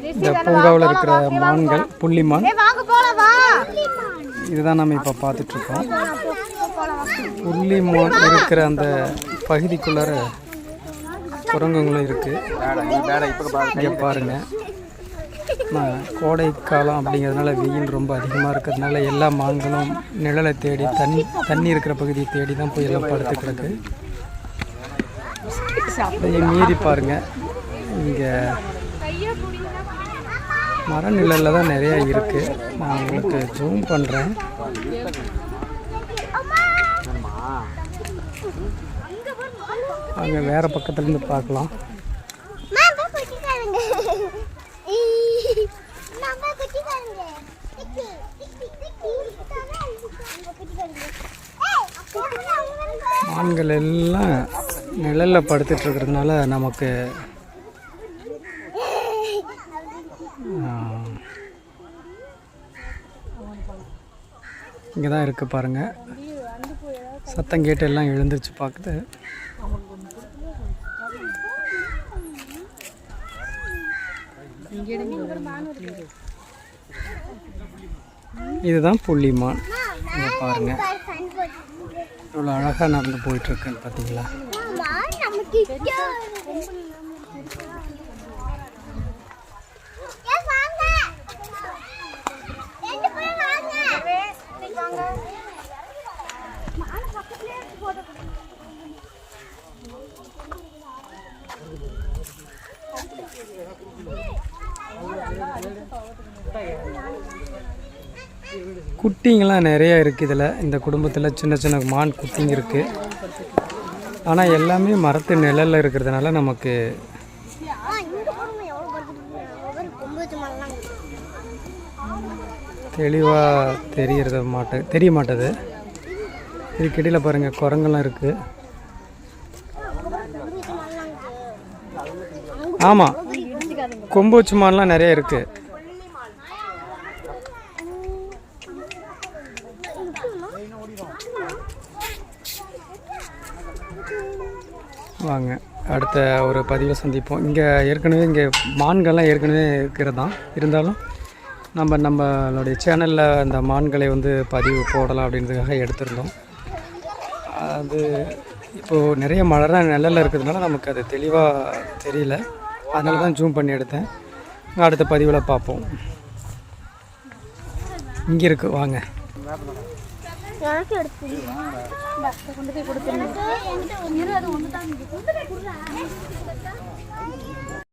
இந்த பூங்காவில் இருக்கிற மான்கள் புள்ளிமான் இதுதான் நம்ம இப்போ பார்த்துட்ருக்கோம். புள்ளிமான் இருக்கிற அந்த பகுதிக்குள்ளார குரங்குங்களும் இருக்குது. இங்கே பாருங்கள், கோடை காலம் அப்படிங்கிறதுனால வெயில் ரொம்ப அதிகமாக இருக்கிறதுனால எல்லா மான்களும் நிழலை தேடி தண்ணி இருக்கிற பகுதியை தேடி தான் போய் எல்லாம் படுத்து கிடக்கு. அப்படியே மீறி பாருங்கள், இங்கே மர நிழலில் தான் நிறையா இருக்குது. நான் உங்களுக்கு ஜூம் பண்ணுறேன். அங்கே வேறு பக்கத்துலேருந்து பார்க்கலாம். மான்கள் எல்லாம் நிழலில் படுத்துட்டு இருக்கிறதுனால நமக்கு இங்கே தான் இருக்குது பாருங்கள். சத்தம் கேட்டு எல்லாம் எழுந்திரிச்சு பார்க்குது. இதுதான் புள்ளிமான். இங்கே பாருங்கள் இவ்வளோ அழகாக நடந்து போயிட்டுருக்குன்னு பார்த்தீங்களா? குட்டிங்கெல்லாம் நிறையா இருக்குது இதில். இந்த குடும்பத்தில் சின்ன சின்ன மான் குட்டிங்க இருக்குது. ஆனால் எல்லாமே மரத்து நிழலில் இருக்கிறதுனால நமக்கு தெளிவாக தெரிய மாட்டேது. இதுக்கிடையில் பாருங்கள் குரங்கெல்லாம் இருக்குது. ஆமாம், கொம்பூச்சி மான்லாம் நிறைய இருக்குது. வாங்க அடுத்த ஒரு பதிவில் சந்திப்போம். இங்கே மான்கள்லாம் ஏற்கனவே இருக்கிறதான், இருந்தாலும் நம்மளுடைய சேனலில் அந்த மான்களை பதிவு போடலாம் அப்படின்றதுக்காக எடுத்திருந்தோம். அது இப்போது நிறைய மழை நிழலில் இருக்கிறதுனால நமக்கு அது தெளிவாக தெரியல. அதனால தான் ஜூம் பண்ணி எடுத்தேன். அடுத்த பதிவில் பார்ப்போம். இங்கே இருக்குது, வாங்க. கொண்டு போய் கொடுத்து